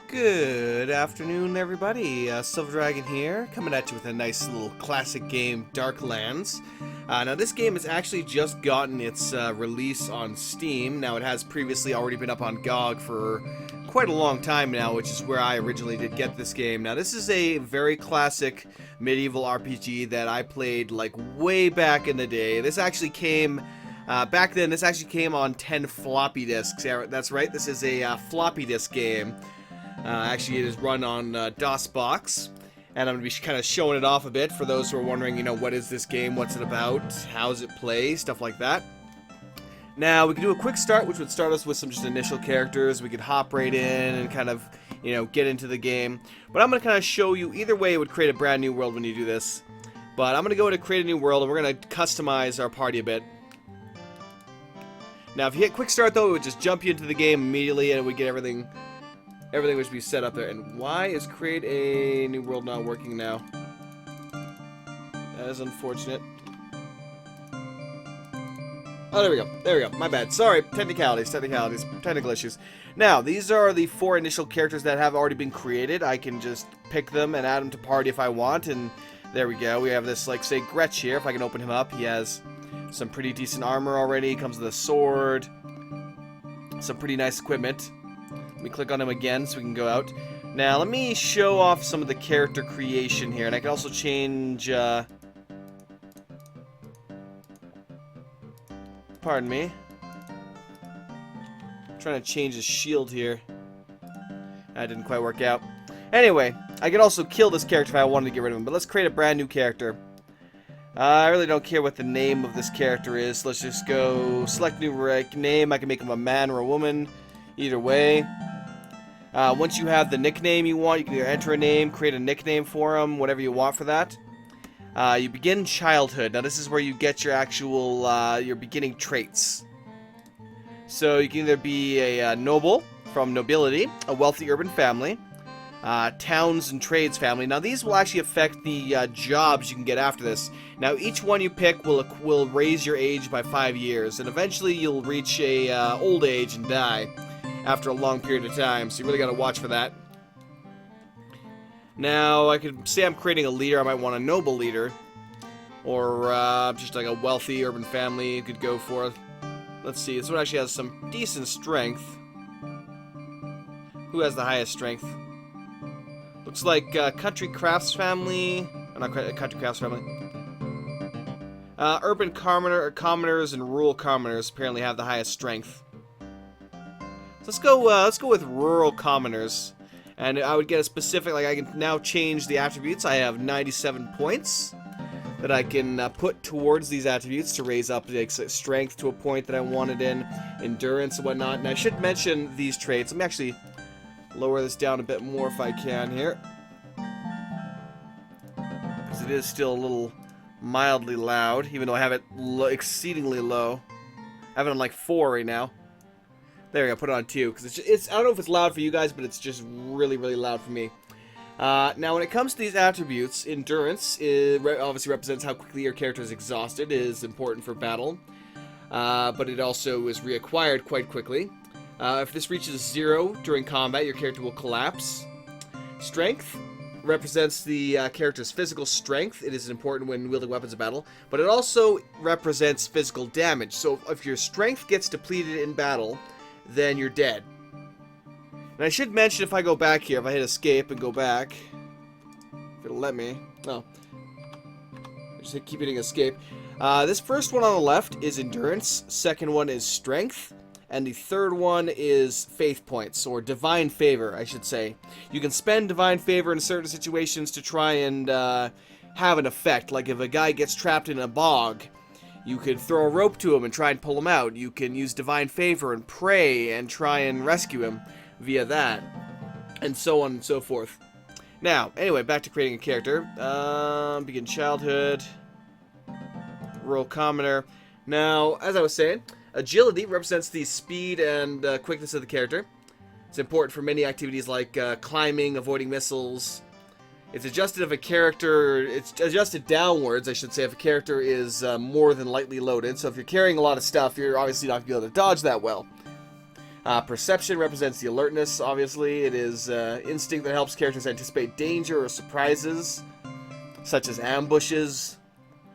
Good afternoon, everybody. Silver Dragon here, coming at you with a nice little classic game, Darklands. Now, this game has actually just gotten its release on Steam. Now, it has previously already been up on GOG for quite a long time now, which is where I originally did get this game. Now, this is a very classic medieval RPG that I played, like, way back in the day. This actually came... back then, this actually came on 10 floppy disks. Yeah, that's right, this is a floppy disk game. Actually, it is run on DOSBox, and I'm going to be kind of showing it off a bit for those who are wondering, you know, what is this game, what's it about, how's it play, stuff like that. Now, we can do a quick start, which would start us with some just initial characters. We could hop right in and kind of, you know, get into the game. But I'm going to kind of show you, either way, it would create a brand new world when you do this. But I'm going to go into create a new world, and we're going to customize our party a bit. Now, if you hit quick start, though, it would just jump you into the game immediately, and it would get everything would be set up there. And why is create a new world not working now? That is unfortunate. Oh, there we go. There we go. My bad. Sorry. Technical issues. Now, these are the 4 initial characters that have already been created. I can just pick them and add them to party if I want. And there we go. We have this, like, say, Gretsch here. If I can open him up, he has some pretty decent armor already. He comes with a sword. Some pretty nice equipment. Let me click on him again so we can go out. Now, let me show off some of the character creation here. And I can also change, pardon me. I'm trying to change his shield here. That didn't quite work out. Anyway, I could also kill this character if I wanted to get rid of him. But let's create a brand new character. I really don't care what the name of this character is. Let's just go select new name. I can make him a man or a woman. Either way. Once you have the nickname you want, you can either enter a name, create a nickname for him, whatever you want for that. You begin childhood. Now, this is where you get your actual, your beginning traits. So, you can either be a noble from nobility, a wealthy urban family, towns and trades family. Now, these will actually affect the jobs you can get after this. Now, each one you pick will raise your age by 5 years, and eventually you'll reach a old age and die after a long period of time, so you really got to watch for that. Now, I could say I'm creating a leader. I might want a noble leader, or just like a wealthy urban family you could go for. Let's see, this one actually has some decent strength. Who has the highest strength? Looks like country crafts family, or not country crafts family. Urban commoners and rural commoners apparently have the highest strength. Let's go with rural commoners, and I would get a specific, like I can now change the attributes. I have 97 points that I can put towards these attributes to raise up the strength to a point that I wanted in, endurance and whatnot. And I should mention these traits. Let me actually lower this down a bit more if I can here, because it is still a little mildly loud, even though I have it exceedingly low. I have it on like 4 right now. There we go, put it on 2, because it's I don't know if it's loud for you guys, but it's just really, really loud for me. Now, when it comes to these attributes, endurance obviously represents how quickly your character is exhausted. It is important for battle, but it also is reacquired quite quickly. If this reaches 0 during combat, your character will collapse. Strength represents the character's physical strength. It is important when wielding weapons in battle, but it also represents physical damage. So if your strength gets depleted in battle, then you're dead. And I should mention, if I go back here, if I hit escape and go back, if it'll let me. No. I just keep hitting escape. This first one on the left is endurance. Second one is strength. And the third one is faith points, or divine favor, I should say. You can spend divine favor in certain situations to try and have an effect. Like if a guy gets trapped in a bog, you could throw a rope to him and try and pull him out. You can use divine favor and pray and try and rescue him via that. And so on and so forth. Now, anyway, back to creating a character. Begin childhood. Rural commoner. Now, as I was saying, agility represents the speed and quickness of the character. It's important for many activities like climbing, avoiding missiles. It's adjusted if a character, it's adjusted downwards, I should say, if a character is more than lightly loaded. So if you're carrying a lot of stuff, you're obviously not going to be able to dodge that well. Perception represents the alertness, obviously. It is instinct that helps characters anticipate danger or surprises, such as ambushes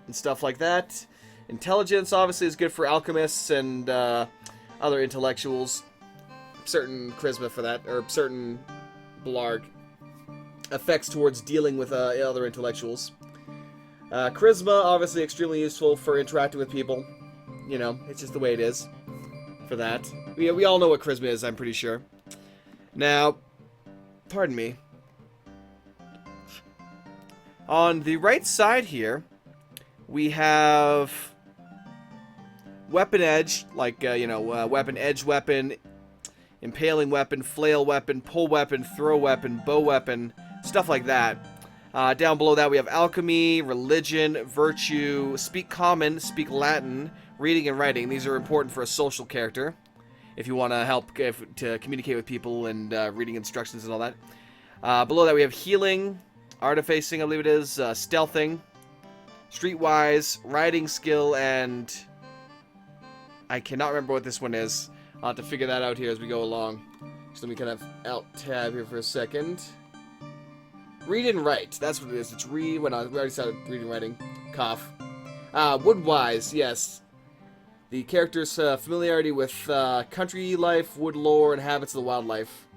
and stuff like that. Intelligence, obviously, is good for alchemists and other intellectuals. Certain charisma for that, or certain blarg. Effects towards dealing with other intellectuals. Charisma, obviously, extremely useful for interacting with people. You know, it's just the way it is for that. We all know what charisma is, I'm pretty sure. Now, pardon me. On the right side here, we have weapon edge, like, weapon edge weapon, impaling weapon, flail weapon, pull weapon, throw weapon, bow weapon, stuff like that. Down below that we have alchemy, religion, virtue, speak common, speak Latin, reading and writing. These are important for a social character if you want to help to communicate with people and reading instructions and all that. Below that we have healing, artificing, I believe it is, stealthing, streetwise, riding skill, and I cannot remember what this one is. I'll have to figure that out here as we go along. So let me kind of alt-tab here for a second. Read and write. That's what it is. It's read. We already started reading and writing. Cough. Woodwise. Yes. The character's familiarity with country life, wood lore, and habits of the wildlife.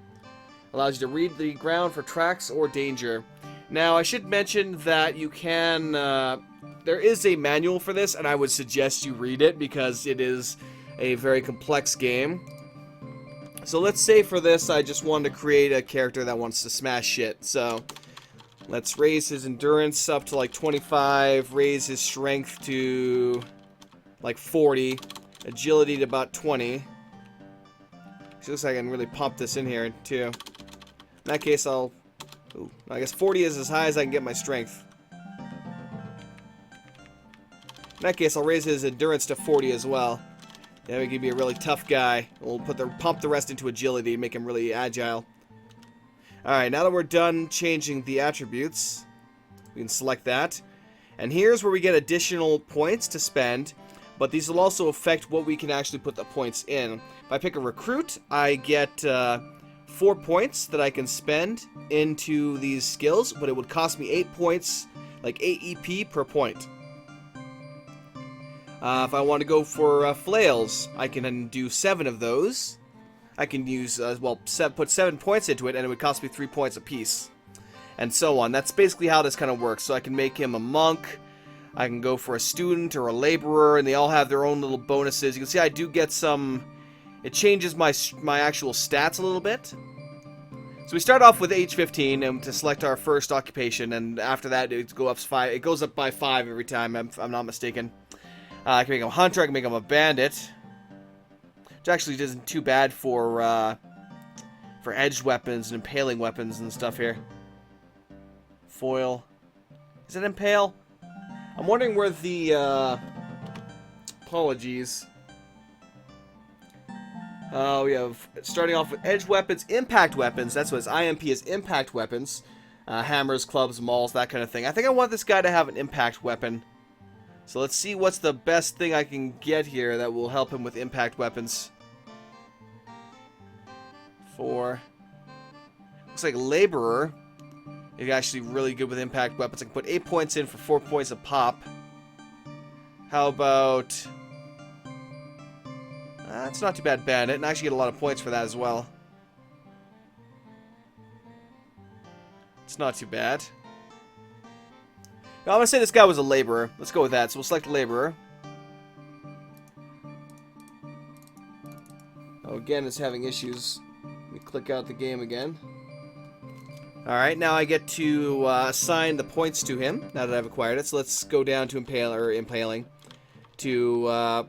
Allows you to read the ground for tracks or danger. Now, I should mention that you can... there is a manual for this, and I would suggest you read it because it is a very complex game. So let's say for this, I just wanted to create a character that wants to smash shit. So let's raise his endurance up to like 25, raise his strength to like 40, agility to about 20. So looks like I can really pump this in here too. In that case, I guess 40 is as high as I can get my strength. In that case, I'll raise his endurance to 40 as well. Yeah, he can be a really tough guy. We'll pump the rest into agility, make him really agile. Alright, now that we're done changing the attributes, we can select that. And here's where we get additional points to spend, but these will also affect what we can actually put the points in. If I pick a recruit, I get 4 points that I can spend into these skills, but it would cost me 8 points, like 8 EP per point. If I want to go for flails, I can do 7 of those. I can use, put 7 points into it, and it would cost me 3 points apiece. And so on. That's basically how this kind of works. So I can make him a monk, I can go for a student or a laborer, and they all have their own little bonuses. You can see I do get some... It changes my actual stats a little bit. So we start off with age 15 and to select our first occupation, and after that it goes up by 5 every time, if I'm not mistaken. I can make him a hunter, I can make him a bandit. Which actually isn't too bad for edged weapons and impaling weapons and stuff here. Foil. Is it impale? I'm wondering where the, apologies. We have, starting off with edged weapons, impact weapons. That's what his IMP is, impact weapons. Hammers, clubs, mauls, that kind of thing. I think I want this guy to have an impact weapon. So let's see what's the best thing I can get here that will help him with impact weapons. 4. Looks like laborer. He's actually really good with impact weapons. I can put 8 points in for 4 points a pop. How about... That's not too bad, bandit. And I actually get a lot of points for that as well. It's not too bad. Now, I'm going to say this guy was a laborer. Let's go with that. So we'll select laborer. Oh, again, it's having issues. Let me click out the game again. Alright, now I get to assign the points to him, now that I've acquired it. So let's go down to impaling. To,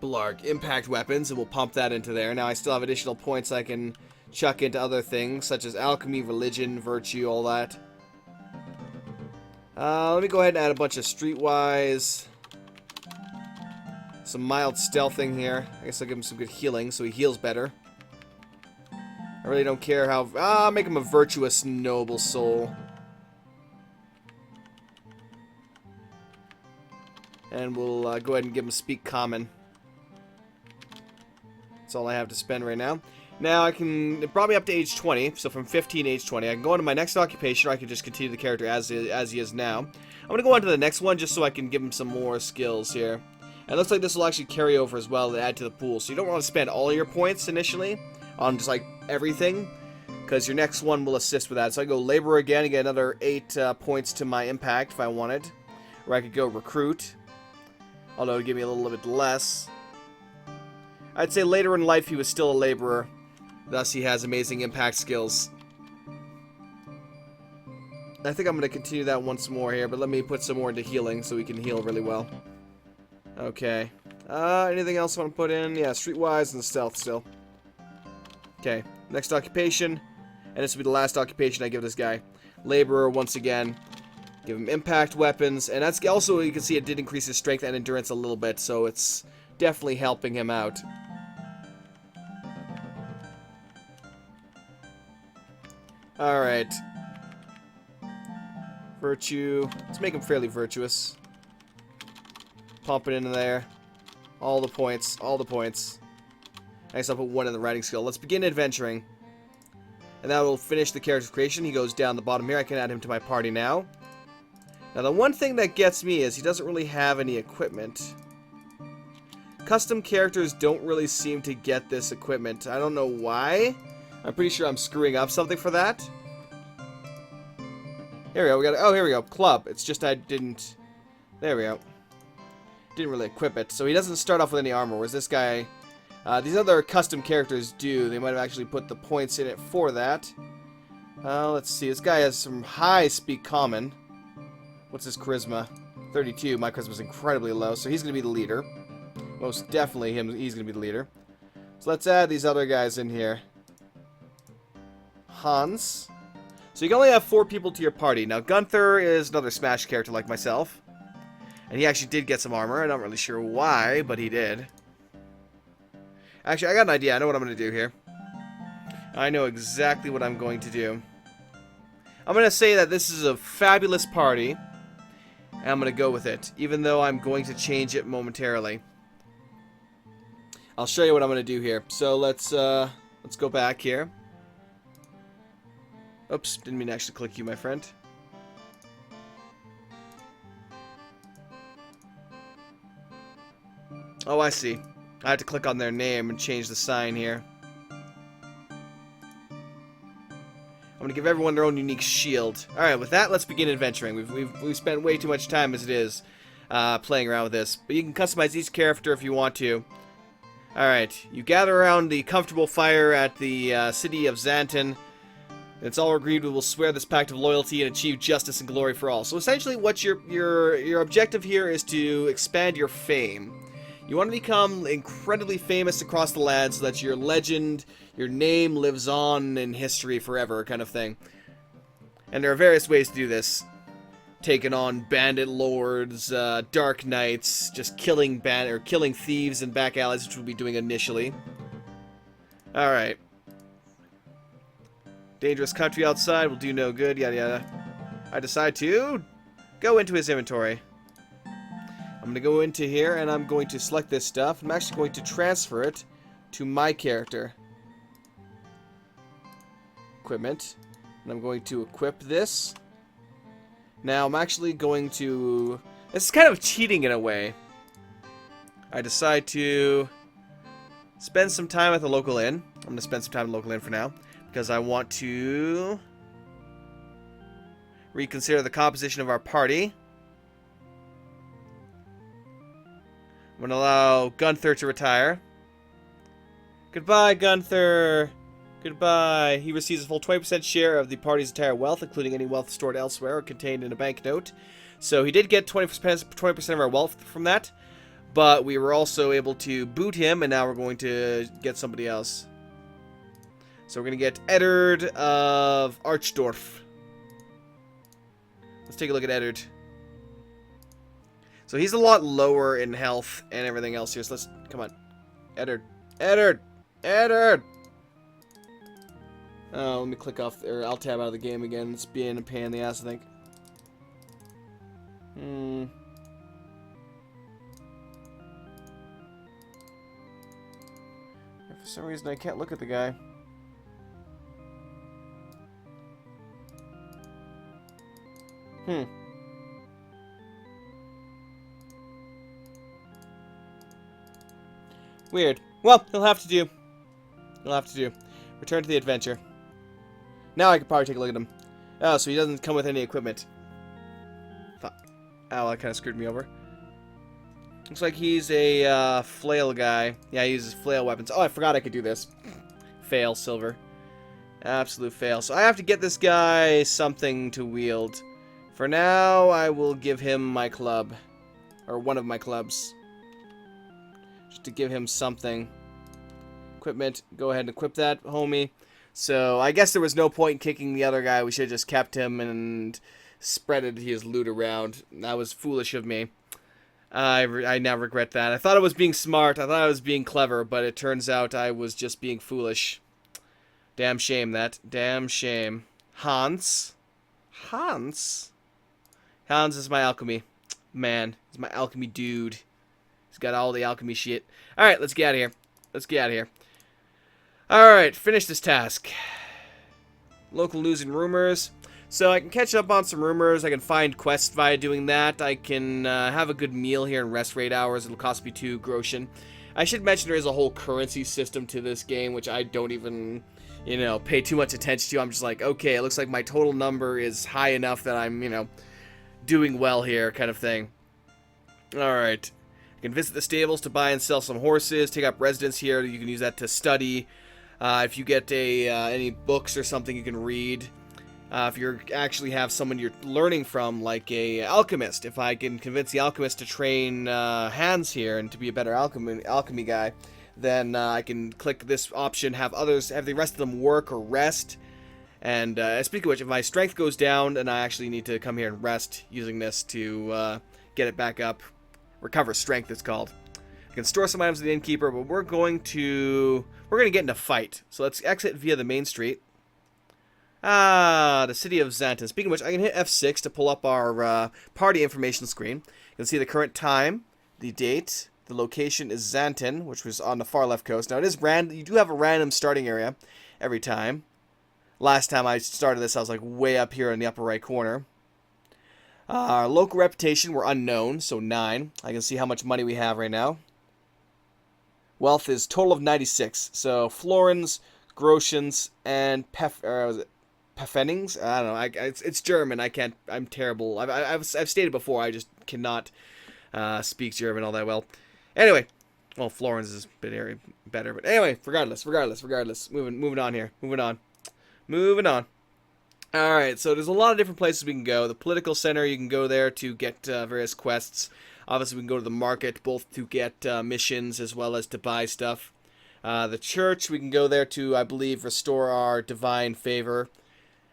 blarg, impact weapons, and we'll pump that into there. Now I still have additional points I can chuck into other things, such as alchemy, religion, virtue, all that. Let me go ahead and add a bunch of streetwise. Some mild stealthing here. I guess I'll give him some good healing, so he heals better. I really don't care how... I'll make him a virtuous, noble soul. And we'll go ahead and give him speak common. That's all I have to spend right now. Now I can, it brought me up to age 20, so from 15 to age 20. I can go on to my next occupation, or I can just continue the character as he is now. I'm going to go on to the next one just so I can give him some more skills here. And it looks like this will actually carry over as well to add to the pool. So you don't want to spend all your points initially on just like everything, because your next one will assist with that. So I go Laborer again and get another 8 points to my impact if I wanted. Or I could go Recruit, although it would give me a little bit less. I'd say later in life he was still a Laborer, thus he has amazing impact skills. I think I'm going to continue that once more here, but let me put some more into healing so we can heal really well. Okay. Anything else I want to put in? Yeah, Streetwise and Stealth still. Okay, next occupation. And this will be the last occupation I give this guy. Laborer, once again. Give him impact weapons. And that's also, you can see it did increase his strength and endurance a little bit, so it's definitely helping him out. Alright. Virtue. Let's make him fairly virtuous. Pump it into there. All the points. All the points. I guess I'll put one in the writing skill. Let's begin adventuring. And that will finish the character creation. He goes down the bottom here. I can add him to my party now. Now the one thing that gets me is he doesn't really have any equipment. Custom characters don't really seem to get this equipment. I don't know why. I'm pretty sure I'm screwing up something for that. Here we go. We got. Oh, here we go. Club. It's just I didn't. There we go. Didn't really equip it, so he doesn't start off with any armor. Whereas this guy, these other custom characters do. They might have actually put the points in it for that. Let's see. This guy has some high speak common. What's his charisma? 32. My charisma's incredibly low, so he's gonna be the leader. Most definitely him. He's gonna be the leader. So let's add these other guys in here. Hans. So you can only have 4 people to your party. Now, Gunther is another Smash character like myself. And he actually did get some armor. I'm not really sure why, but he did. Actually, I got an idea. I know what I'm going to do here. I know exactly what I'm going to do. I'm going to say that this is a fabulous party. And I'm going to go with it. Even though I'm going to change it momentarily. I'll show you what I'm going to do here. So let's go back here. Oops, didn't mean to actually click you, my friend. Oh, I see. I have to click on their name and change the sign here. I'm going to give everyone their own unique shield. Alright, with that, let's begin adventuring. We've spent way too much time as it is playing around with this. But you can customize each character if you want to. Alright, you gather around the comfortable fire at the city of Xanten. It's all agreed we will swear this pact of loyalty and achieve justice and glory for all. So essentially what your objective here is to expand your fame. You want to become incredibly famous across the land so that your legend, your name lives on in history forever, kind of thing. And there are various ways to do this. Taking on bandit lords, dark knights, just killing thieves in back alleys, which we'll be doing initially. Alright. Dangerous country outside will do no good, yada yada. I decide to go into his inventory. I'm going to go into here and I'm going to select this stuff. I'm actually going to transfer it to my character. Equipment. And I'm going to equip this. Now I'm actually going to... This is kind of cheating in a way. I decide to spend some time at the local inn. I'm going to spend some time at the local inn for now. Because I want to reconsider the composition of our party. I'm going to allow Gunther to retire. Goodbye, Gunther. Goodbye. He receives a full 20% share of the party's entire wealth, including any wealth stored elsewhere or contained in a banknote. So he did get 20% of our wealth from that. But we were also able to boot him, and now we're going to get somebody else. So we're going to get Eddard of Archdorf. Let's take a look at Eddard. So he's a lot lower in health and everything else here. So let's... Come on. Eddard. Eddard! Eddard! Oh, let me click off... Or I'll tab out of the game again. It's being a pain in the ass, I think. some reason I can't look at the guy. Weird. Well, he'll have to do. He'll have to do. Return to the adventure. Now I could probably take a look at him. Oh, so he doesn't come with any equipment. Fuck. Oh, that kind of screwed me over. Looks like he's a flail guy. Yeah, he uses flail weapons. Oh, I forgot I could do this. Fail, silver. Absolute fail. So I have to get this guy something to wield. For now, I will give him my club. Or one of my clubs. Just to give him something. Equipment. Go ahead and equip that, homie. So I guess there was no point in kicking the other guy. We should have just kept him and spreaded his loot around. That was foolish of me. I now regret that. I thought I was being smart. I thought I was being clever, but it turns out I was just being foolish. Damn shame, that. Damn shame. Hans? Hans? Hans is my alchemy. Man, he's my alchemy dude. He's got all the alchemy shit. Alright, let's get out of here. Let's get out of here. Alright, finish this task. Local news and rumors. So I can catch up on some rumors. I can find quests via doing that. I can have a good meal here in rest rate hours. It'll cost me 2 groschen. I should mention there is a whole currency system to this game, which I don't even, you know, pay too much attention to. I'm just like, okay, it looks like my total number is high enough that I'm, you know, doing well here, kind of thing. Alright. I can visit the stables to buy and sell some horses, take up residence here. You can use that to study. If you get any books or something you can read. If you actually have someone you're learning from, like a alchemist, if I can convince the alchemist to train Hans here and to be a better alchemy guy, then I can click this option, have the rest of them work or rest. And speaking of which, if my strength goes down, then I actually need to come here and rest using this to get it back up. Recover strength, it's called. I can store some items at the innkeeper, but we're going to get in a fight. So let's exit via the main street. Ah, the city of Xanten. Speaking of which, I can hit F6 to pull up our party information screen. You can see the current time, the date, the location is Xanten, which was on the far left coast. Now it is random. You do have a random starting area every time. Last time I started this, I was like way up here in the upper right corner. Our local reputation, we're unknown, so 9. I can see how much money we have right now. Wealth is total of 96. So florins, groschens, and Pfennings? I don't know. It's German. I can't. I'm terrible. I've stated before. I just cannot speak German all that well. Anyway, well, florins is a bit better. But anyway, regardless. Moving on here. Moving on. All right. So there's a lot of different places we can go. The political center, you can go there to get various quests. Obviously, we can go to the market both to get missions as well as to buy stuff. The church, we can go there to, I believe, restore our divine favor.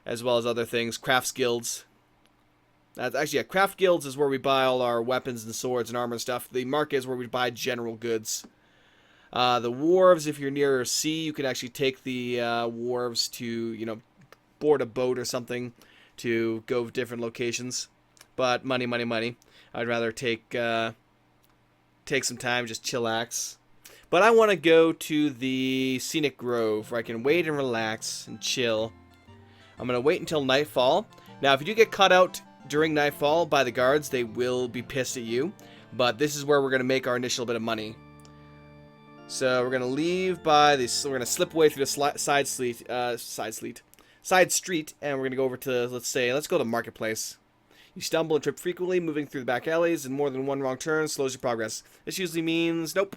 As well as other things. Crafts guilds. That's actually, yeah, craft guilds is where we buy all our weapons and swords and armor and stuff. The market is where we buy general goods. The wharves, if you're near sea, you can actually take the wharves to, you know, board a boat or something to go to different locations. But money. I'd rather take some time, just chillax. But I want to go to the scenic grove where I can wait and relax and chill. I'm going to wait until nightfall. Now, if you do get caught out during nightfall by the guards, they will be pissed at you. But this is where we're going to make our initial bit of money. So we're going to leave by this. We're going to slip away through the side street, and we're going to go over to, let's go to the marketplace. You stumble and trip frequently, moving through the back alleys, and more than one wrong turn slows your progress. This usually means nope.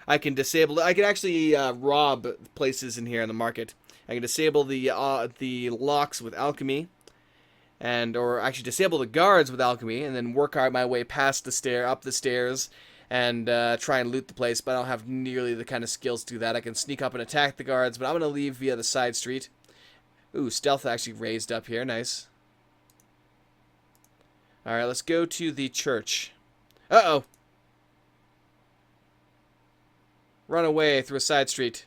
I can disable. I can actually rob places in here in the market. I can disable the locks with alchemy, or actually disable the guards with alchemy, and then work out my way past up the stairs, and try and loot the place. But I don't have nearly the kind of skills to do that. I can sneak up and attack the guards, but I'm gonna leave via the side street. Ooh, stealth actually raised up here. Nice. All right, let's go to the church. Uh-oh. Run away through a side street.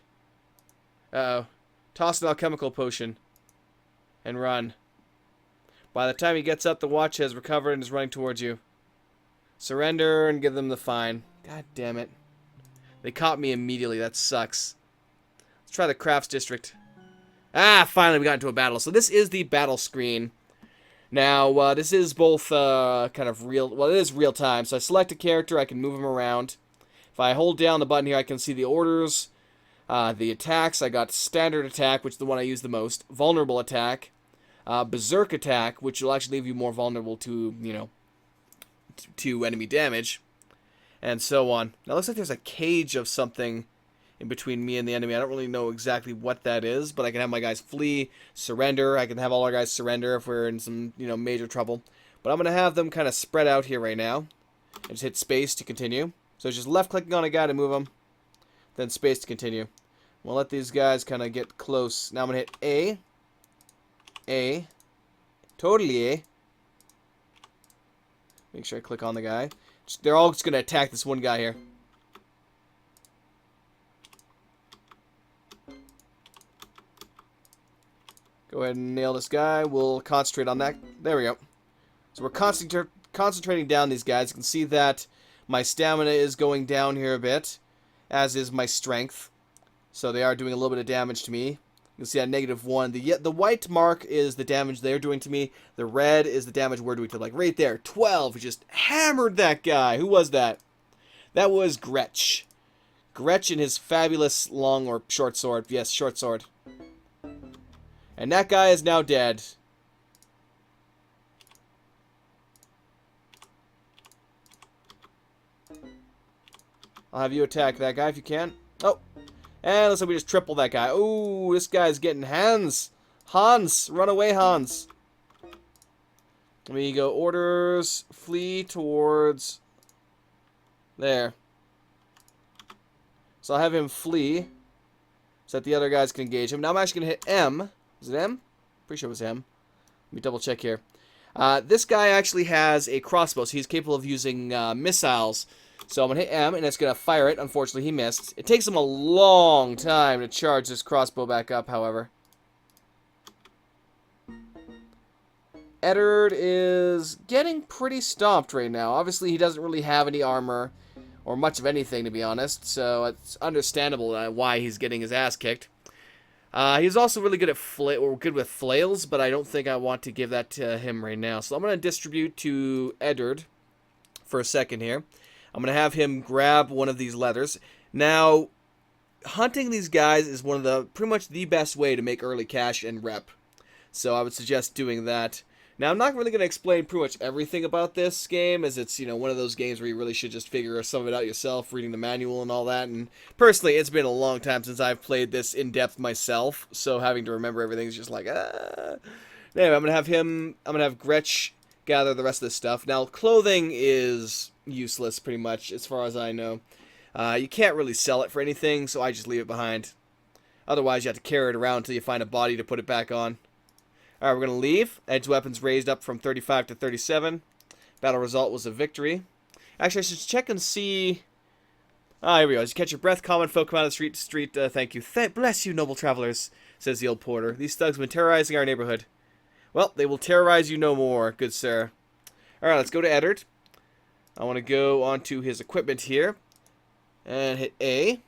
Uh-oh. Toss an alchemical potion. And run. By the time he gets up, the watch has recovered and is running towards you. Surrender and give them the fine. God damn it. They caught me immediately. That sucks. Let's try the crafts district. Ah, finally we got into a battle. So this is the battle screen. Now, this is both kind of real... Well, it is real time. So I select a character. I can move him around. If I hold down the button here, I can see the orders, the attacks. I got standard attack, which is the one I use the most. Vulnerable attack. Berserk attack, which will actually leave you more vulnerable to, you know, to enemy damage. And so on. Now, it looks like there's a cage of something in between me and the enemy. I don't really know exactly what that is, but I can have my guys flee, surrender. I can have all our guys surrender if we're in some, you know, major trouble. But I'm going to have them kind of spread out here right now. And just hit space to continue. So just left-clicking on a guy to move them. Then space to continue. We'll let these guys kind of get close. Now I'm going to hit A. Totally A. Make sure I click on the guy. They're all just going to attack this one guy here. Go ahead and nail this guy. We'll concentrate on that. There we go. So we're concentrating down these guys. You can see that my stamina is going down here a bit, as is my strength. So they are doing a little bit of damage to me. You can see at -1. The white mark is the damage they're doing to me. The red is the damage we're doing to them. Like right there, 12. We just hammered that guy. Who was that? That was Gretch. Gretch and his fabulous long or short sword. Yes, short sword. And that guy is now dead. I'll have you attack that guy if you can. Oh. And looks like we just triple that guy. Ooh, this guy's getting hands. Hans. Run away, Hans. Let me go orders. Flee towards... There. So I'll have him flee. So that the other guys can engage him. Now I'm actually going to hit M. Is it M? Pretty sure it was M. Let me double check here. This guy actually has a crossbow, so he's capable of using missiles. So I'm going to hit M, and it's going to fire it. Unfortunately, he missed. It takes him a long time to charge this crossbow back up, however. Eddard is getting pretty stomped right now. Obviously, he doesn't really have any armor or much of anything, to be honest. So it's understandable why he's getting his ass kicked. He's also really good at good with flails, but I don't think I want to give that to him right now. So I'm going to distribute to Eddard for a second here. I'm going to have him grab one of these leathers. Now, hunting these guys is pretty much the best way to make early cash and rep. So I would suggest doing that. Now, I'm not really going to explain pretty much everything about this game, as it's, you know, one of those games where you really should just figure some of it out yourself, reading the manual and all that. And personally, it's been a long time since I've played this in depth myself, so having to remember everything is just like, ah. Anyway, I'm gonna have Gretch gather the rest of this stuff. Now, clothing is useless pretty much, as far as I know. You can't really sell it for anything, so I just leave it behind. Otherwise, you have to carry it around until you find a body to put it back on. Alright, we're going to leave. Edge weapons raised up from 35 to 37. Battle result was a victory. Actually, I should check and see... Ah, here we go. As you catch your breath, common folk come out of the street. Thank you. Bless you, noble travelers, says the old porter. These thugs have been terrorizing our neighborhood. Well, they will terrorize you no more, good sir. Alright, let's go to Eddard. I want to go onto his equipment here. And hit A.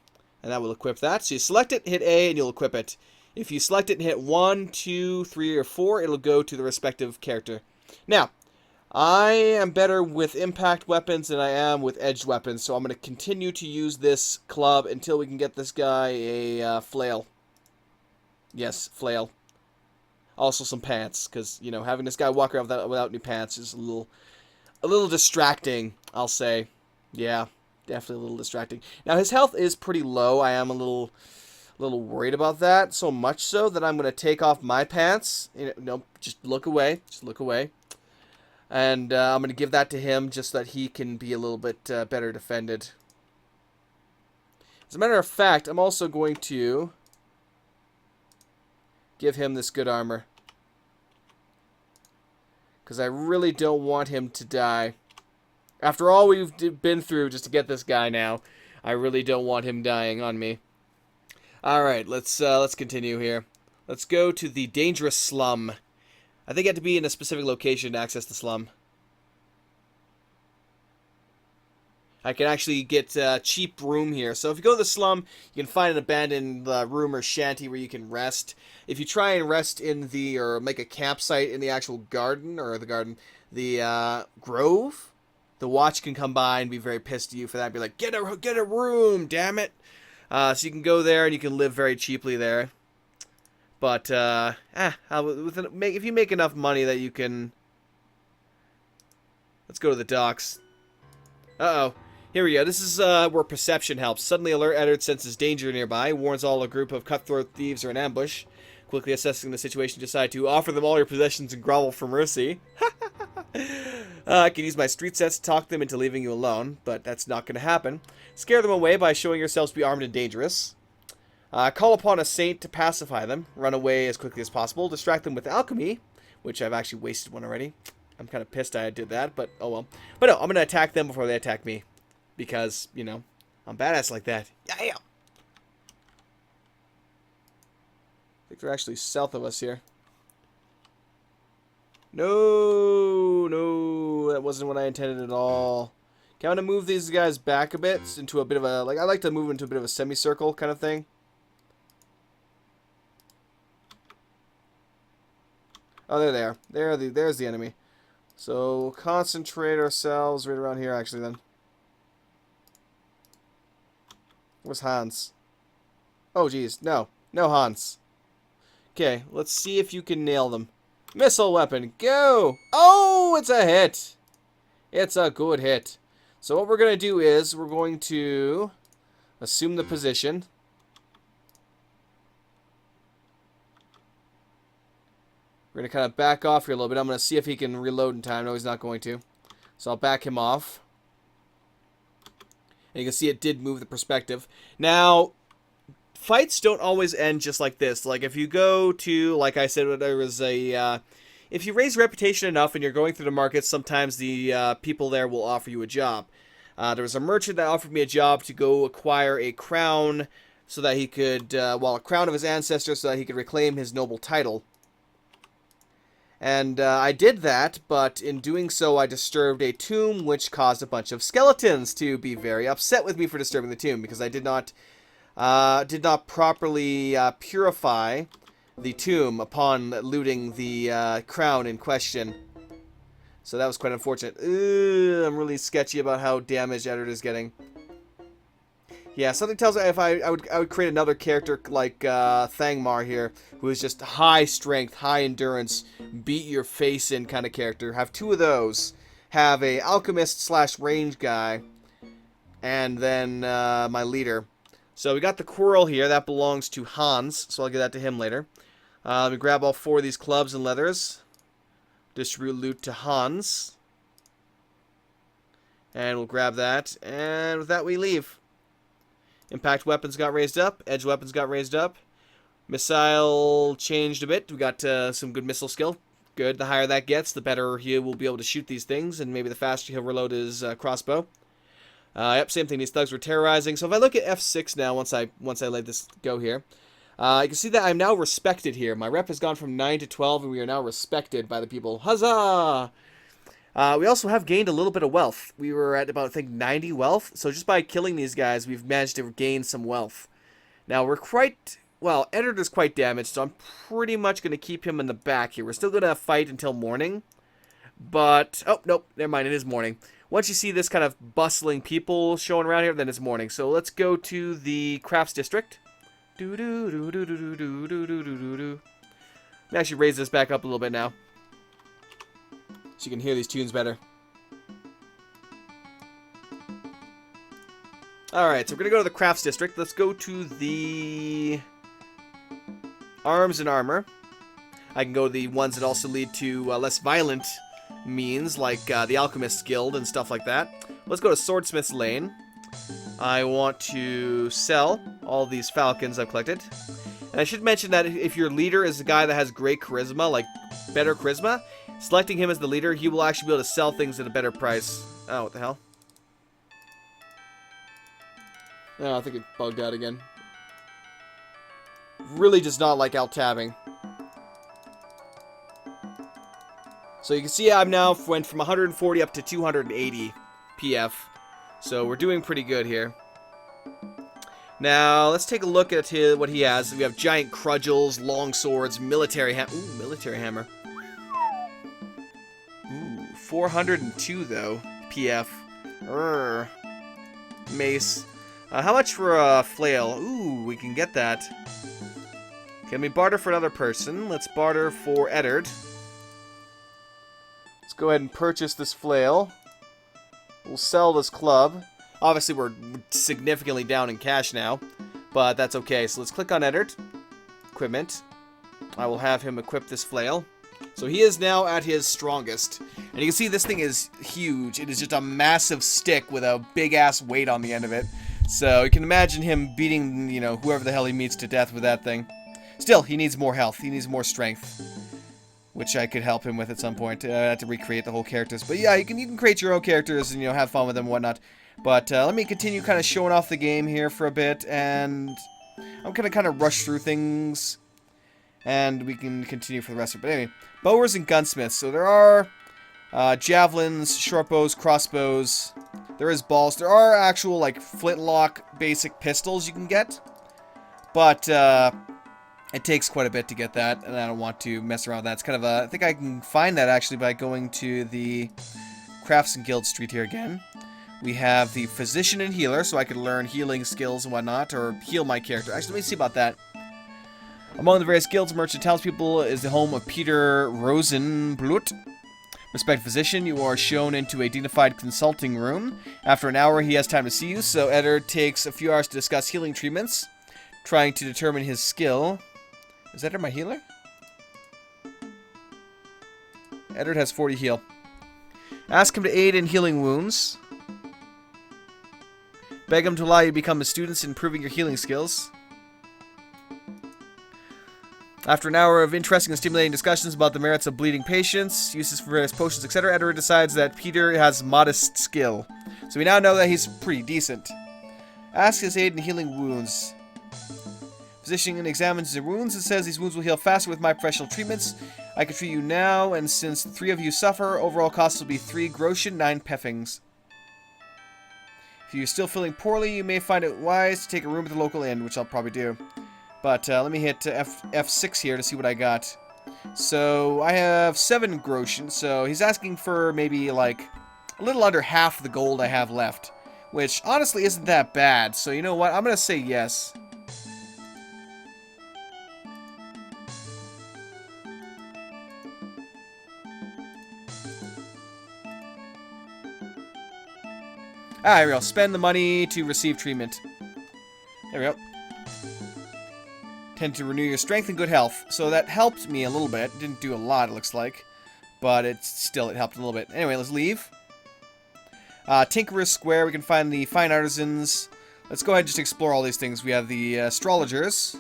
And that will equip that. So you select it, hit A, and you'll equip it. If you select it and hit 1, 2, 3, or 4, it'll go to the respective character. Now, I am better with impact weapons than I am with edged weapons, so I'm going to continue to use this club until we can get this guy a flail. Yes, flail. Also some pants, because, you know, having this guy walk around without any pants is a little distracting, I'll say. Yeah, definitely a little distracting. Now, his health is pretty low. I am a little worried about that, so much so that I'm going to take off my pants. No, just look away. Just look away. And I'm going to give that to him just so that he can be a little bit better defended. As a matter of fact, I'm also going to give him this good armor. Because I really don't want him to die. After all we've been through just to get this guy now, I really don't want him dying on me. Alright, let's continue here. Let's go to the dangerous slum. I think you have to be in a specific location to access the slum. I can actually get cheap room here. So if you go to the slum, you can find an abandoned room or shanty where you can rest. If you try and rest in the, or make a campsite in the actual garden, or the grove, the watch can come by and be very pissed at you for that. Be like, get a room, damn it. So you can go there and you can live very cheaply there. But, if you make enough money that you can... Let's go to the docks. Uh-oh. Here we go. This is where perception helps. Suddenly alert Eddard senses danger nearby. Warns all a group of cutthroat thieves are in ambush. Quickly assessing the situation, decide to offer them all your possessions and grovel for mercy. I can use my street sense to talk them into leaving you alone, but that's not going to happen. Scare them away by showing yourselves to be armed and dangerous. Call upon a saint to pacify them. Run away as quickly as possible. Distract them with alchemy, which I've actually wasted one already. I'm kind of pissed I did that, but oh well. But no, I'm going to attack them before they attack me. Because, you know, I'm badass like that. Yeah. I think they're actually south of us here. No, that wasn't what I intended at all. Can I move these guys back a bit into a bit of a, like, I like to move into a bit of a semicircle kind of thing. Oh, there they are. There's the enemy. So we'll concentrate ourselves right around here, actually, then. Where's Hans? Oh, geez. No, Hans. Okay, let's see if you can nail them. Missile weapon, go! Oh, it's a hit. It's a good hit. So what we're going to do is we're going to assume the position. We're going to kind of back off here a little bit. I'm going to see if he can reload in time. No, he's not going to. So I'll back him off. And you can see it did move the perspective. Now, fights don't always end just like this. Like, if you go to, like I said, there was a... if you raise reputation enough and you're going through the markets, sometimes the people there will offer you a job. There was a merchant that offered me a job to go acquire a crown so that he could... a crown of his ancestors so that he could reclaim his noble title. And I did that, but in doing so, I disturbed a tomb, which caused a bunch of skeletons to be very upset with me for disturbing the tomb, because I did not properly purify the tomb upon looting the crown in question. So that was quite unfortunate. I'm really sketchy about how damaged Eddard is getting. Yeah, something tells me if I would create another character like Thangmar here, who is just high strength, high endurance, beat your face in kind of character. Have two of those. Have a alchemist / range guy, and then my leader. So we got the quarrel here. That belongs to Hans, so I'll give that to him later. Let me grab all 4 of these clubs and leathers. Distribute loot to Hans. And we'll grab that, and with that we leave. Impact weapons got raised up. Edge weapons got raised up. Missile changed a bit. We got some good missile skill. Good. The higher that gets, the better he will be able to shoot these things, and maybe the faster he'll reload his crossbow. Yep, same thing. These thugs were terrorizing. So if I look at F6 now, once I let this go here, you can see that I'm now respected here. My rep has gone from 9 to 12, and we are now respected by the people. Huzzah! We also have gained a little bit of wealth. We were at about, I think, 90 wealth. So just by killing these guys, we've managed to gain some wealth. Now, we're quite... Well, Eddard is quite damaged, so I'm pretty much going to keep him in the back here. We're still going to fight until morning. But... Oh, nope. Never mind. It is morning. Once you see this kind of bustling people showing around here, then it's morning. So let's go to the crafts district. Let me actually raise this back up a little bit now, so you can hear these tunes better. Alright, so we're going to go to the crafts district. Let's go to the arms and armor. I can go to the ones that also lead to less violent means, like the Alchemist's Guild and stuff like that. Let's go to Swordsmith's Lane. I want to sell all these falcons I've collected. And I should mention that if your leader is a guy that has great charisma, like better charisma, selecting him as the leader, he will actually be able to sell things at a better price. Oh, what the hell? Oh, I think it bugged out again. Really does not like alt-tabbing. So you can see I'm now went from 140 up to 280 PF. So we're doing pretty good here. Now, let's take a look at what he has. We have giant cudgels, long swords, military hammer. Ooh, 402 though. PF. Urgh. Mace. How much for a flail? Ooh, we can get that. Can we barter for another person? Let's barter for Eddard. Let's go ahead and purchase this flail. We'll sell this club. Obviously, we're significantly down in cash now, but that's okay. So let's click on Eddard. Equipment. I will have him equip this flail. So he is now at his strongest. And you can see this thing is huge. It is just a massive stick with a big-ass weight on the end of it. So you can imagine him beating, you know, whoever the hell he meets to death with that thing. Still, he needs more health. He needs more strength, which I could help him with at some point. I have to recreate the whole characters. But yeah, you can create your own characters and, you know, have fun with them and whatnot. But let me continue kind of showing off the game here for a bit, and I'm going to kind of rush through things, and we can continue for the rest of it. But anyway, bowers and gunsmiths. So there are javelins, short bows, crossbows. There is balls. There are actual, like, flintlock basic pistols you can get, but it takes quite a bit to get that, and I don't want to mess around with that. It's kind of a... I think I can find that, actually, by going to the Crafts and Guild Street here again. We have the Physician and Healer, so I could learn healing skills and whatnot, or heal my character. Actually, let me see about that. Among the various guilds, merchant townspeople is the home of Peter Rosenblut. Respect Physician, you are shown into a dignified consulting room. After an hour, he has time to see you, so Eddard takes a few hours to discuss healing treatments, trying to determine his skill. Is Eddard my healer? Eddard has 40 heal. Ask him to aid in healing wounds. Beg him to allow you to become his students in improving your healing skills. After an hour of interesting and stimulating discussions about the merits of bleeding patients, uses for various potions, etc., Eddard decides that Peter has modest skill. So we now know that he's pretty decent. Ask his aid in healing wounds. Physician examines his wounds and says these wounds will heal faster with my professional treatments. I can treat you now, and since 3 of you suffer, overall cost will be 3 groschen, 9 peffings. If you're still feeling poorly, you may find it wise to take a room at the local inn, which I'll probably do. But let me hit F6 here to see what I got. So I have 7 groschen, so he's asking for maybe like a little under half the gold I have left, which honestly isn't that bad. So you know what? I'm going to say yes. Ah, here we go. Spend the money to receive treatment. There we go. Tend to renew your strength and good health. So that helped me a little bit. It didn't do a lot, it looks like. But it helped a little bit. Anyway, let's leave. Tinkerer's Square. We can find the fine artisans. Let's go ahead and just explore all these things. We have the astrologers,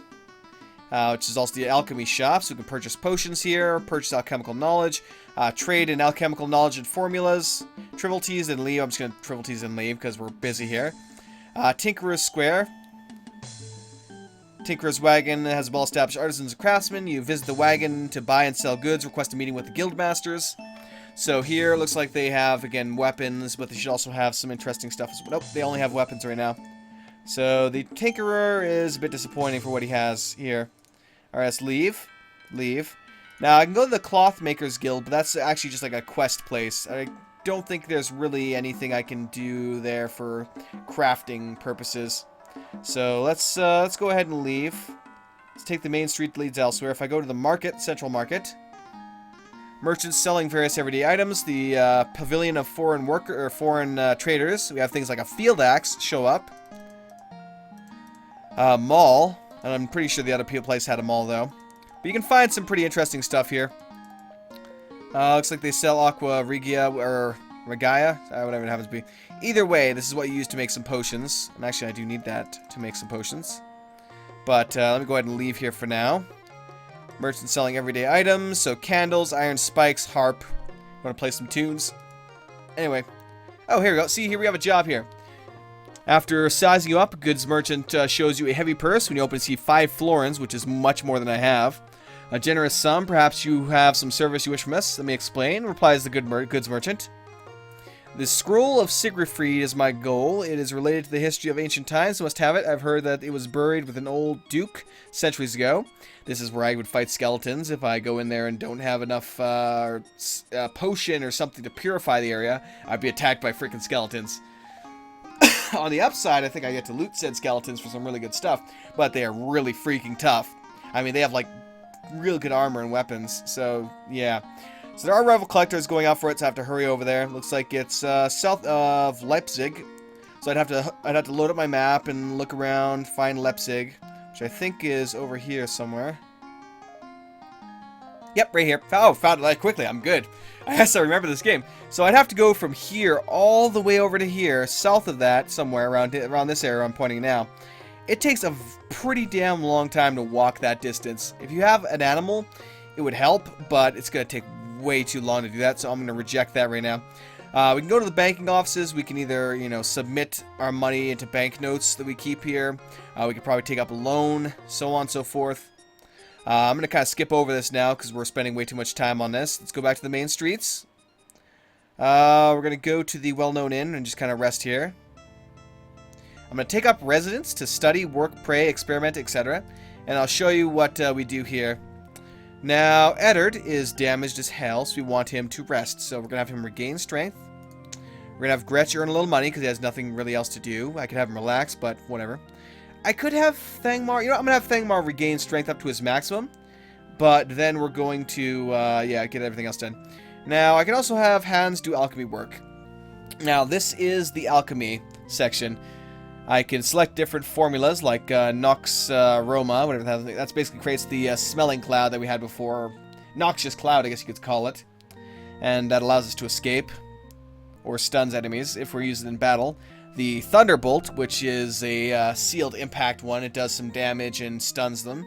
which is also the alchemy shop. So we can purchase potions here, purchase alchemical knowledge, trade in alchemical knowledge and formulas, trivialities and leave. I'm just going to trivialities and leave because we're busy here. Tinkerer's Square. Tinkerer's Wagon has well-established artisans and craftsmen. You visit the wagon to buy and sell goods, request a meeting with the guild masters. So here, looks like they have, again, weapons, but they should also have some interesting stuff as well. Nope, they only have weapons right now. So the Tinkerer is a bit disappointing for what he has here. Alright, let's leave. Leave. Now, I can go to the Clothmakers Guild, but that's actually just like a quest place. I don't think there's really anything I can do there for crafting purposes. So let's go ahead and leave. Let's take the main street that leads elsewhere. If I go to the market, Central Market, merchants selling various everyday items. The pavilion of foreign traders. We have things like a field axe show up. Mall, and I'm pretty sure the other place had a mall though. But you can find some pretty interesting stuff here. Looks like they sell Aqua Regia or Regaia, whatever it happens to be. Either way, this is what you use to make some potions. And actually, I do need that to make some potions. But let me go ahead and leave here for now. Merchants selling everyday items. So candles, iron spikes, harp. Want to play some tunes? Anyway. Oh, here we go. See, here we have a job here. After sizing you up, a goods merchant shows you a heavy purse. When you open, you see 5 florins, which is much more than I have. A generous sum. Perhaps you have some service you wish from us. Let me explain. Replies the goods merchant. The Scroll of Siegfried is my goal. It is related to the history of ancient times. I must have it. I've heard that it was buried with an old duke centuries ago. This is where I would fight skeletons if I go in there and don't have enough potion or something to purify the area. I'd be attacked by freaking skeletons. On the upside, I think I get to loot said skeletons for some really good stuff, but they are really freaking tough. I mean, they have, like, real good armor and weapons, so, yeah. So there are rival collectors going out for it, so I have to hurry over there. Looks like it's south of Leipzig. So I'd have to load up my map and look around, find Leipzig, which I think is over here somewhere. Yep, right here. Oh, found it like quickly. I'm good. I guess I remember this game. So I'd have to go from here all the way over to here, south of that, somewhere around this area I'm pointing now. It takes a pretty damn long time to walk that distance. If you have an animal, it would help, but it's going to take way too long to do that, so I'm going to reject that right now. We can go to the banking offices. We can either, you know, submit our money into banknotes that we keep here. We could probably take up a loan, so on and so forth. I'm going to kind of skip over this now because we're spending way too much time on this. Let's go back to the main streets. We're going to go to the well-known inn and just kind of rest here. I'm going to take up residence to study, work, pray, experiment, etc. And I'll show you what we do here. Now, Eddard is damaged as hell, so we want him to rest. So we're going to have him regain strength. We're going to have Gretsch earn a little money because he has nothing really else to do. I could have him relax, but whatever. I could have Thangmar... You know, I'm going to have Thangmar regain strength up to his maximum. But then we're going to, yeah, get everything else done. Now, I can also have Hans do alchemy work. Now, this is the alchemy section. I can select different formulas like Nox Roma, whatever that basically creates the smelling cloud that we had before. Noxious cloud, I guess you could call it. And that allows us to escape or stuns enemies if we're using it in battle. The Thunderbolt, which is a sealed impact one, it does some damage and stuns them.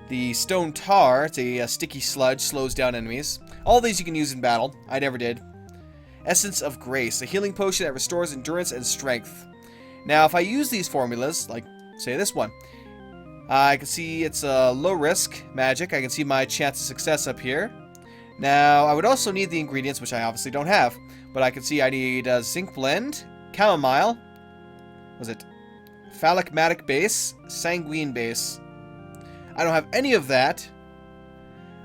The Stone Tar, it's a sticky sludge, slows down enemies. All these you can use in battle. I never did. Essence of Grace, a healing potion that restores endurance and strength. Now, if I use these formulas, like, say, this one, I can see it's a low-risk magic. I can see my chance of success up here. Now, I would also need the ingredients, which I obviously don't have. But I can see I need Zinc Blend, Chamomile, was it Phlegmatic Base, Sanguine Base. I don't have any of that.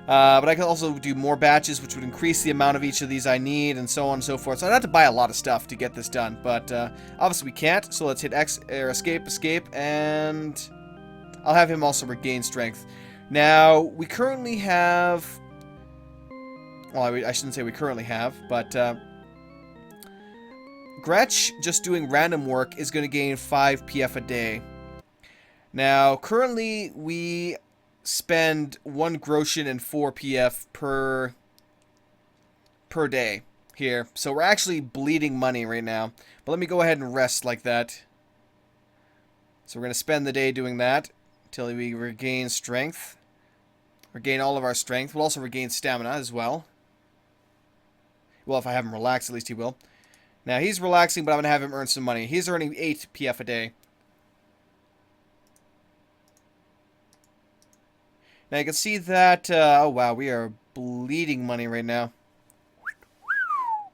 But I can also do more batches, which would increase the amount of each of these I need, and so on and so forth. So I'd have to buy a lot of stuff to get this done. But obviously we can't, so let's hit X, or escape, and I'll have him also regain strength. Now, we currently have... Well, I shouldn't say we currently have, but... Gretsch, just doing random work, is going to gain 5 PF a day. Now, currently, we spend 1 Groschen and 4 PF per day here. So we're actually bleeding money right now. But let me go ahead and rest like that. So we're going to spend the day doing that until we regain strength. Regain all of our strength. We'll also regain stamina as well. Well, if I have him relax, at least he will. Now, he's relaxing, but I'm going to have him earn some money. He's earning 8 PF a day. Now, you can see that... oh, wow, we are bleeding money right now.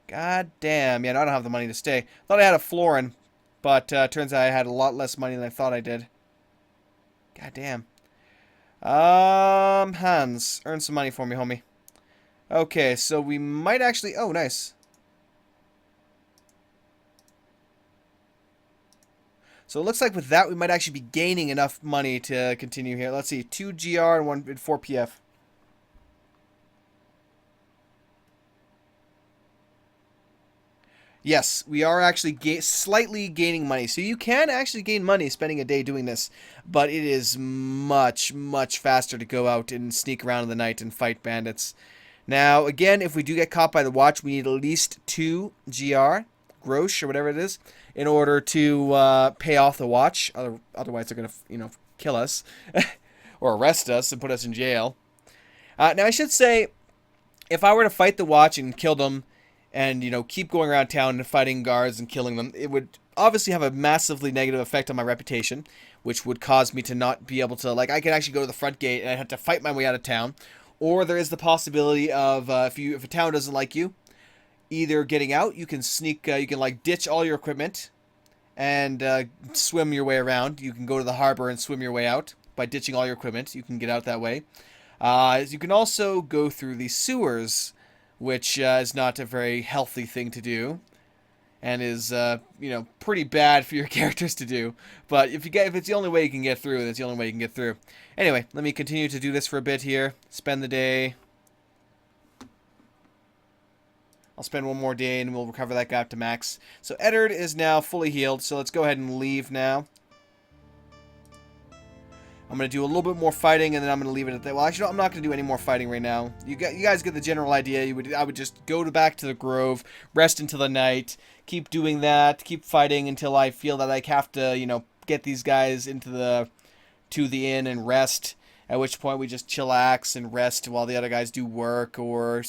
God damn. Yeah, I don't have the money to stay. Thought I had a florin, but turns out I had a lot less money than I thought I did. God damn. Hans, earn some money for me, homie. Okay, so we might actually... Oh, nice. So it looks like with that, we might actually be gaining enough money to continue here. Let's see, 2 GR and 4 PF. Yes, we are actually slightly gaining money. So you can actually gain money spending a day doing this, but it is much, much faster to go out and sneak around in the night and fight bandits. Now, again, if we do get caught by the watch, we need at least 2 GR, grosch, or whatever it is, in order to pay off the watch. Otherwise, they're going to, kill us or arrest us and put us in jail. Now, I should say, if I were to fight the watch and kill them and, keep going around town and fighting guards and killing them, it would obviously have a massively negative effect on my reputation, which would cause me to not be able to, I could actually go to the front gate and I'd have to fight my way out of town. Or there is the possibility of, if a town doesn't like you, either getting out, you can sneak, you can like ditch all your equipment and swim your way around. You can go to the harbor and swim your way out by ditching all your equipment. You can get out that way. You can also go through the sewers, which is not a very healthy thing to do, and is pretty bad for your characters to do. But if it's the only way you can get through, that's the only way you can get through. Anyway, let me continue to do this for a bit here. Spend the day. I'll spend one more day and we'll recover that guy up to max. So Eddard is now fully healed, so let's go ahead and leave now. I'm going to do a little bit more fighting, and then I'm going to leave it at that. Well, actually, no, I'm not going to do any more fighting right now. You guys get the general idea. I would just go back to the grove, rest until the night, keep doing that, keep fighting until I feel that I have to, get these guys to the inn and rest. At which point we just chillax and rest while the other guys do work, or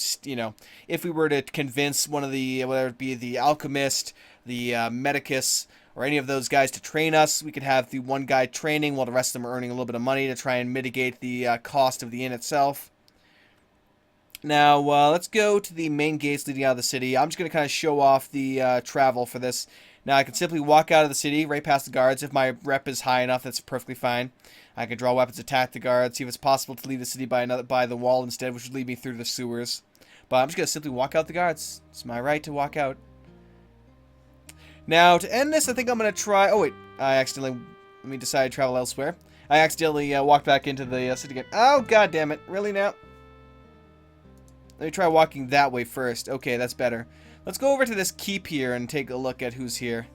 if we were to convince one of the, whether it be the alchemist, the medicus, or any of those guys to train us, we could have the one guy training while the rest of them are earning a little bit of money to try and mitigate the cost of the inn itself. Now, let's go to the main gates leading out of the city. I'm just going to kind of show off the travel for this. Now, I can simply walk out of the city, right past the guards. If my rep is high enough, that's perfectly fine. I can draw weapons, attack the guards, see if it's possible to leave the city by the wall instead, which would lead me through the sewers. But I'm just going to simply walk out the guards. It's my right to walk out. Now, to end this, I think I'm going to try... Oh, wait. Let me decide to travel elsewhere. I accidentally walked back into the city again. Oh, god damn it. Really now? Let me try walking that way first. Okay, that's better. Let's go over to this keep here and take a look at who's here.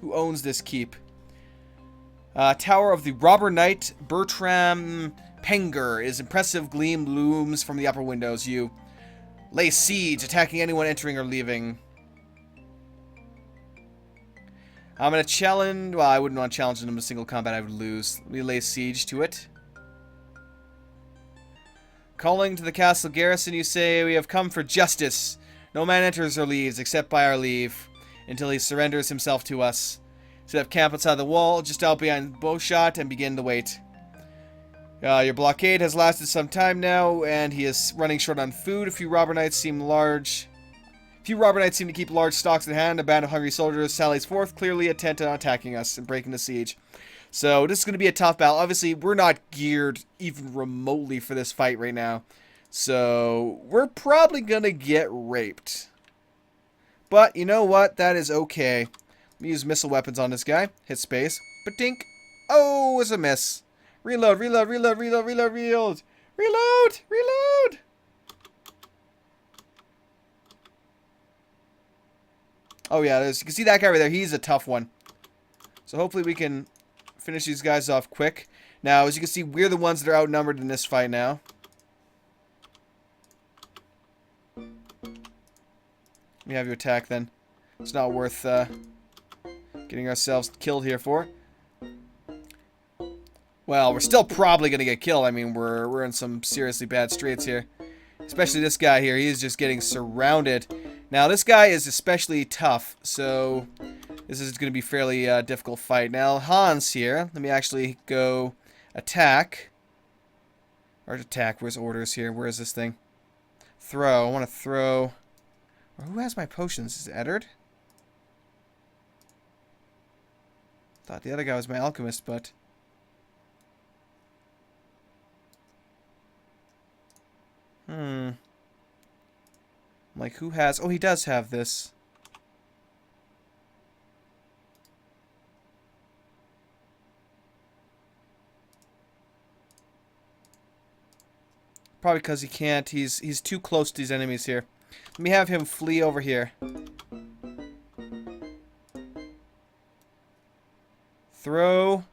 Who owns this keep? Tower of the Robber Knight, Bertram Penger. His impressive gleam looms from the upper windows. You lay siege, attacking anyone entering or leaving. I'm going to challenge... Well, I wouldn't want to challenge him in a single combat. I would lose. Let me lay siege to it. Calling to the castle garrison, you say, we have come for justice. No man enters or leaves, except by our leave, until he surrenders himself to us. Set up camp outside the wall, just out behind bowshot, and begin to wait. Your blockade has lasted some time now, and he is running short on food. A few robber knights seem to keep large stocks in hand. A band of hungry soldiers sallies forth, clearly intent on attacking us and breaking the siege. So this is going to be a tough battle. Obviously, we're not geared even remotely for this fight right now. So we're probably going to get raped. But you know what? That is okay. Let me use missile weapons on this guy. Hit space. Ba-dink. Oh, it's a miss. Reload, reload, reload, reload, reload, reload. Reload, reload. Oh yeah, you can see that guy right there. He's a tough one. So hopefully we can finish these guys off quick. Now, as you can see, we're the ones that are outnumbered in this fight now. We have you attack then. It's not worth getting ourselves killed here for. Well, we're still probably going to get killed. I mean, we're in some seriously bad straits here. Especially this guy here. He's just getting surrounded. Now, this guy is especially tough, so this is going to be a fairly difficult fight. Now, Hans here. Let me actually go attack. Or attack. Where's orders here? Where is this thing? Throw. I want to throw. Who has my potions? Is it Eddard? Thought the other guy was my alchemist, but... Like, who has... Oh, he does have this. Probably because he can't. He's too close to these enemies here. Let me have him flee over here. Throw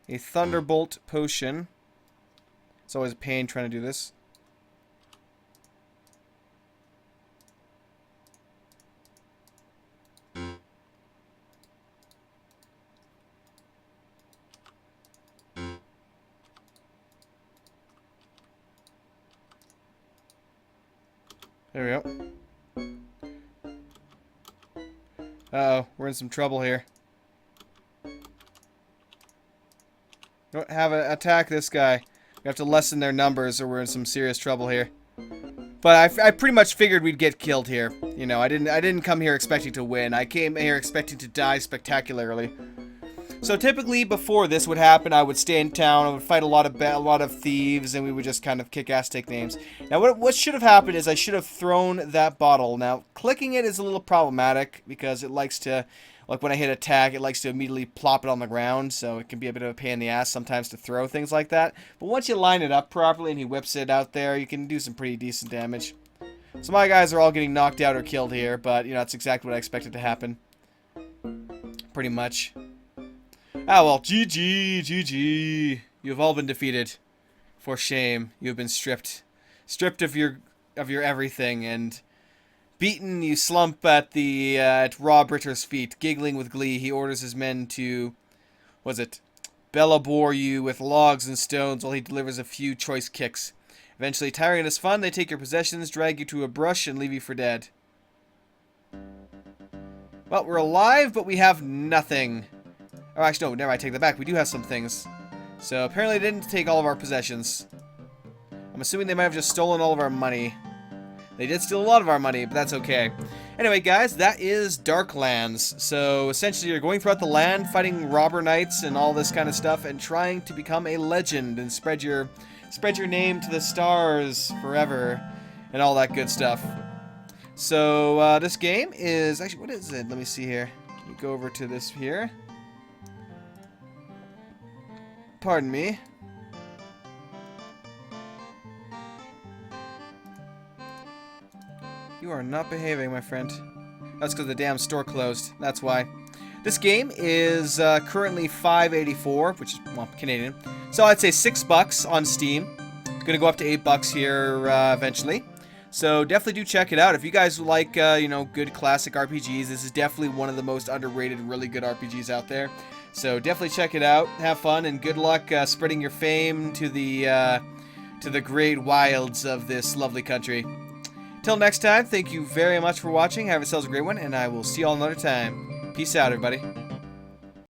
a Thunderbolt potion. It's always a pain trying to do this. There we go. Uh-oh, we're in some trouble here. Don't have to attack this guy. We have to lessen their numbers or we're in some serious trouble here. But I pretty much figured we'd get killed here. You know, I didn't come here expecting to win. I came here expecting to die spectacularly. So typically before this would happen, I would stay in town, I would fight a lot of thieves, and we would just kind of kick ass, take names. Now what should have happened is I should have thrown that bottle. Now clicking it is a little problematic because it likes to, like when I hit attack, it likes to immediately plop it on the ground, so it can be a bit of a pain in the ass sometimes to throw things like that. But once you line it up properly and he whips it out there, you can do some pretty decent damage. So my guys are all getting knocked out or killed here, but you know, that's exactly what I expected to happen. Pretty much. Ah, well, GG, GG. You have all been defeated. For shame. You have been stripped. Stripped of your everything, and beaten. You slump at Rob Ritter's feet. Giggling with glee, he orders his men to, bellabore you with logs and stones while he delivers a few choice kicks. Eventually, tiring of his fun, they take your possessions, drag you to a brush, and leave you for dead. Well, we're alive, but we have nothing. Oh, actually, no, never mind, I take that back. We do have some things. So, apparently they didn't take all of our possessions. I'm assuming they might have just stolen all of our money. They did steal a lot of our money, but that's okay. Anyway, guys, that is Darklands. So, essentially, you're going throughout the land, fighting robber knights and all this kind of stuff, and trying to become a legend and spread your name to the stars forever, and all that good stuff. So, this game is... Actually, what is it? Let me see here. Let me go over to this here. Pardon me. You are not behaving, my friend. That's because the damn store closed. That's why. This game is currently $5.84, which is, well, Canadian. So I'd say $6 on Steam. Gonna go up to $8 here eventually. So definitely do check it out. If you guys like, you know, good classic RPGs, this is definitely one of the most underrated, really good RPGs out there. So definitely check it out. Have fun and good luck spreading your fame to the great wilds of this lovely country. Till next time, thank you very much for watching. Have yourselves a great one, and I will see you all another time. Peace out, everybody.